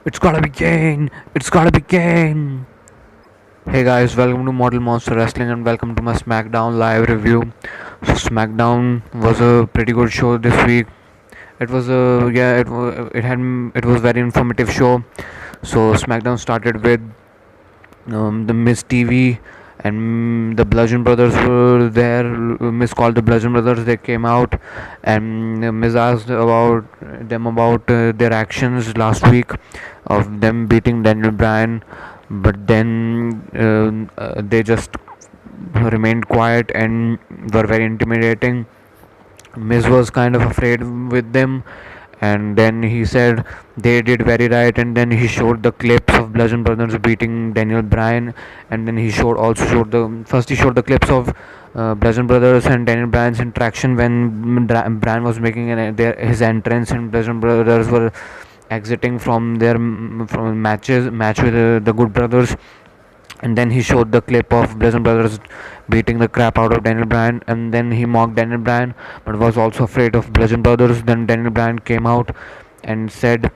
It's gotta be Kane! It's gotta be Kane! Hey guys, welcome to Model Monster Wrestling and welcome to my Smackdown live review. So Smackdown was a pretty good show this week. It was a it was very informative show. So Smackdown started with the Miss TV and the Bludgeon Brothers were there. Miss called the Bludgeon Brothers. They came out and Miss asked about them about their actions last week of them beating Daniel Bryan, but then they just remained quiet and were very intimidating. Miz was kind of afraid with them, and then he said they did very right, and then he showed the clips of Bludgeon Brothers beating Daniel Bryan, and then he showed the first he showed the clips of Bludgeon Brothers and Daniel Bryan's interaction when Bryan was making his entrance and Bludgeon Brothers were exiting from their from match with the Good Brothers, and then he showed the clip of Bludgeon Brothers beating the crap out of Daniel Bryan, and then he mocked Daniel Bryan, but was also afraid of Bludgeon Brothers. Then Daniel Bryan came out and said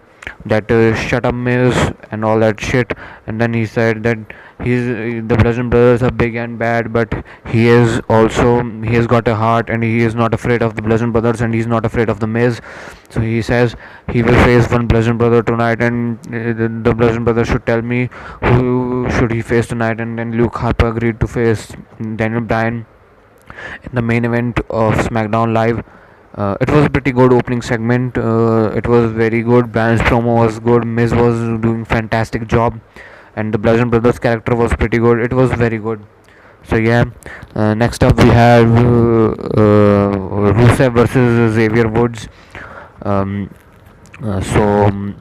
that shut up Miz and all that shit, and then he said that the Bludgeon Brothers are big and bad, but he has got a heart and he is not afraid of the Bludgeon Brothers and he's not afraid of the Miz. So he says he will face one Bludgeon Brother tonight, and the Bludgeon Brother should tell me who should he face tonight, and then Luke Harper agreed to face Daniel Bryan in the main event of SmackDown Live. It was a pretty good opening segment. It was very good. Bryan's promo was good. Miz was doing fantastic job, and the Bludgeon Brothers character was pretty good. It was very good. So yeah, next up we have Rusev versus Xavier Woods. Um, Rusev,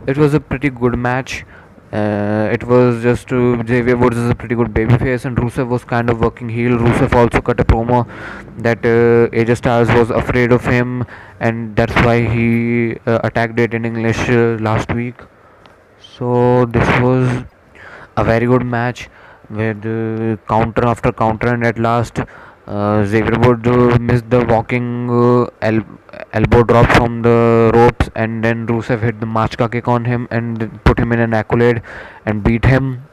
it was a pretty good match. It was just Xavier Woods is a pretty good babyface, and Rusev was kind of working heel. Rusev also cut a promo that AJ Styles was afraid of him, and that's why he attacked it in English last week. So this was a very good match with counter after counter, and at last Xavier Wood missed the walking elbow drop from the ropes, and then Rusev hit the Machka kick on him and put him in an accolade and beat him.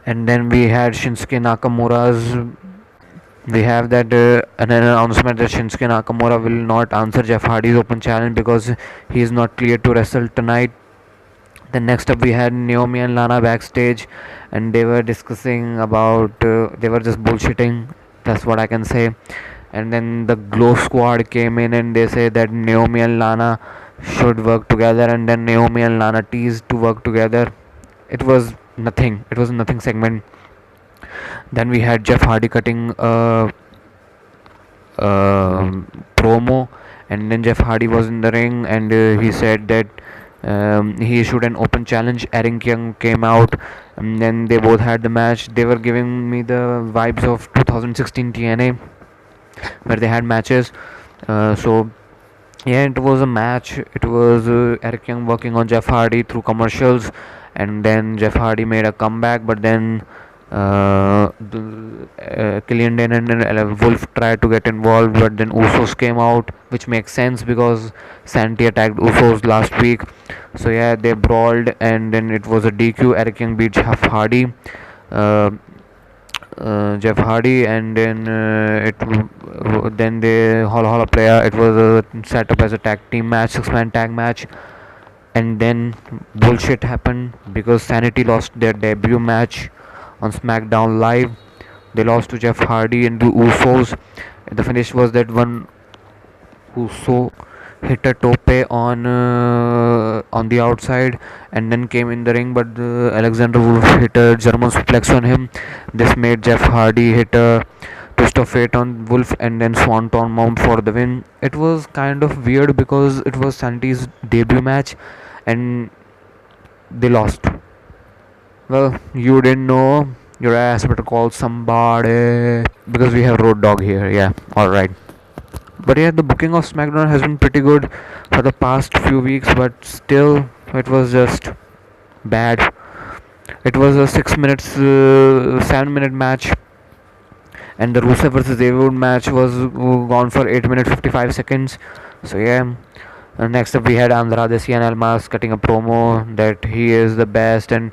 And then we had Shinsuke Nakamura's. We have that an announcement that Shinsuke Nakamura will not answer Jeff Hardy's open challenge because he is not cleared to wrestle tonight. Then next up we had Naomi and Lana backstage, and they were discussing about they were just bullshitting. That's what I can say. And then the Glow Squad came in and they say that Naomi and Lana should work together, and then Naomi and Lana teased to work together. It was nothing. It was a nothing segment. Then we had Jeff Hardy cutting promo, and then Jeff Hardy was in the ring and he said that he issued an open challenge. Eric Young came out, and then they both had the match. They were giving me the vibes of 2016 TNA, where they had matches. So yeah, it was a match. It was Eric Young working on Jeff Hardy through commercials, and then Jeff Hardy made a comeback, but then Killian Dane and Wolf tried to get involved, but then Usos came out, which makes sense because Sanity attacked Usos last week. So yeah, they brawled, and then it was a DQ. Eric Young beat uh, Jeff Hardy, and then then the Holla player. It was set up as a tag team match, 6-man tag match, and then bullshit happened because Sanity lost their debut match on SmackDown Live. They lost to Jeff Hardy and the Usos. The finish was that one Uso hit a tope on the outside and then came in the ring, but Alexander Wolf hit a German suplex on him. This made Jeff Hardy hit a twist of fate on Wolf and then Swanton Mount for the win. It was kind of weird because it was Sanity's debut match and they lost. Well, you didn't know. Your ass better call somebody because we have Road Dog here. Yeah, alright. But yeah, the booking of SmackDown has been pretty good for the past few weeks, but still, it was just bad. It was a 7-minute match, and the Rusev versus Xavier match was gone for 8 minutes 55 seconds. So yeah, Next up, we had Andra Desi and Almas cutting a promo that he is the best and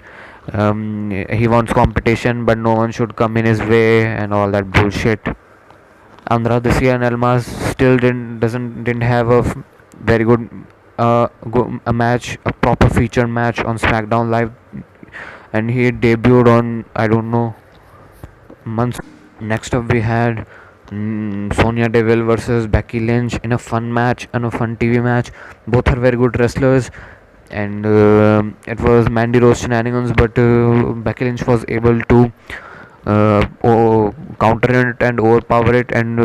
he wants competition, but no one should come in his way and all that bullshit. Andra Desi and Almas still didn't have very good a match, a proper feature match on SmackDown Live, and he debuted on, I don't know, months. Next up, we had Sonya Deville versus Becky Lynch in a fun match and a fun TV match. Both are very good wrestlers, and it was Mandy Rose shenanigans, but Becky Lynch was able to counter it and overpower it, and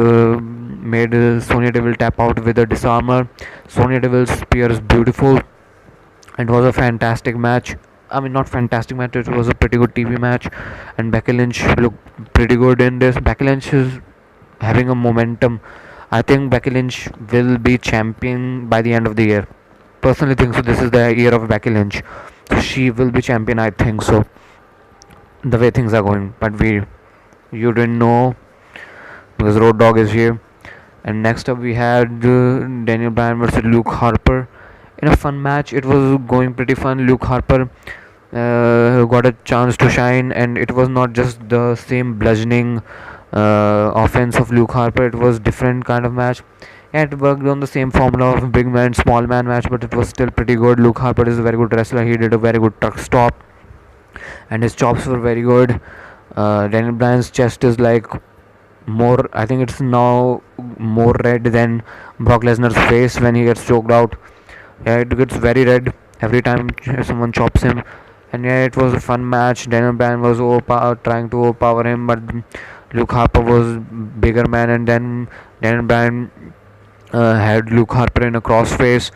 made Sonya Deville tap out with a disarmer. Sonya Deville's spear is beautiful. It was a fantastic match. I mean, not fantastic match. It was a pretty good TV match, and Becky Lynch looked pretty good in this. Becky Lynch is having a momentum. I think Becky Lynch will be champion by the end of the year. Personally, think so. This is the year of Becky Lynch. She will be champion. I think so. The way things are going, but you didn't know because Road Dogg is here. And next up, we had Daniel Bryan versus Luke Harper in a fun match. It was going pretty fun. Luke Harper got a chance to shine, and it was not just the same bludgeoning offense of Luke Harper. It was different kind of match. Yeah, it worked on the same formula of big man, small man match, but it was still pretty good. Luke Harper is a very good wrestler. He did a very good truck stop, and his chops were very good. Daniel Bryan's chest is like more. I think it's now more red than Brock Lesnar's face when he gets choked out. Yeah, it gets very red every time someone chops him. And yeah, it was a fun match. Daniel Bryan was trying to overpower him, but Luke Harper was bigger man, and then Daniel Bryan had Luke Harper in a crossface.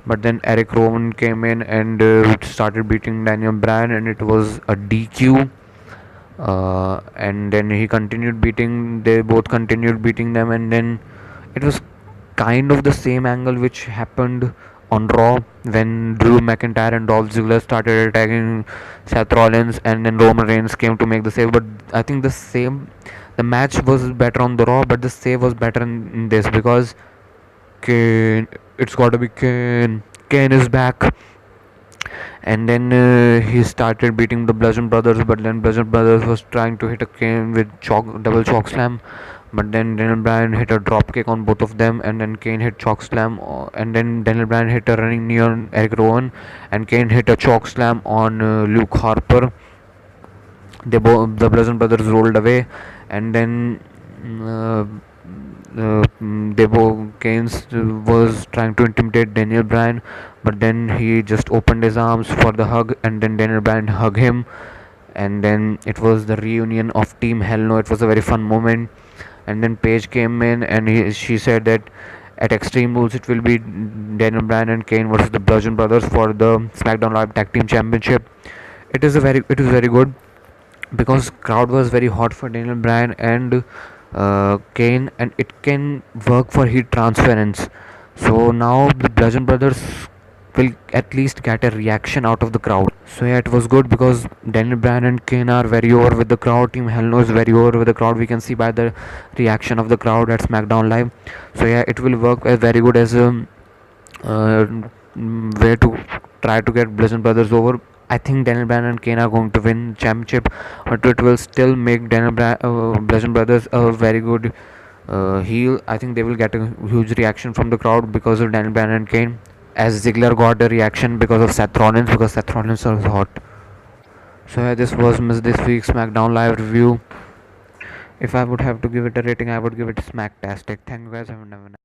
But then Eric Rowan came in and started beating Daniel Bryan, and it was a DQ. And then he continued beating. They both continued beating them, and then it was kind of the same angle which happened on Raw when Drew McIntyre and Dolph Ziggler started attacking Seth Rollins, and then Roman Reigns came to make the save. But I think the match was better on the Raw, but the save was better in this because Kane, it's got to be Kane. Kane is back, and then he started beating the Bludgeon Brothers, but then Bludgeon Brothers was trying to hit a Kane with double choke slam, but then Daniel Bryan hit a drop kick on both of them, and then Kane hit choke slam, and then Daniel Bryan hit a running knee on Eric Rowan, and Kane hit a choke slam on Luke Harper. The Bludgeon Brothers rolled away, and then Keynes was trying to intimidate Daniel Bryan, but then he just opened his arms for the hug, and then Daniel Bryan hugged him, and then it was the reunion of Team Hell No. It was a very fun moment, and then Paige came in, and she said that at Extreme Rules it will be Daniel Bryan and Kane versus the Bludgeon Brothers for the SmackDown Live Tag Team Championship. It is very good because crowd was very hot for Daniel Bryan and Kane, and it can work for heat transference. So now the Bludgeon Brothers will at least get a reaction out of the crowd. So yeah, it was good because Daniel Bryan and Kane are very over with the crowd. Team Hell No is very over with the crowd. We can see by the reaction of the crowd at SmackDown Live. So yeah, it will work very good as a way to try to get Bludgeon Brothers over. I think Daniel Bryan and Kane are going to win championship, but it will still make Bludgeon Brothers a very good heel. I think they will get a huge reaction from the crowd because of Daniel Bryan and Kane, as Ziggler got a reaction because of Seth Rollins, because Seth Rollins was hot. So yeah, this was this week's SmackDown Live review. If I would have to give it a rating, I would give it Smacktastic. Thank you guys. Have a nice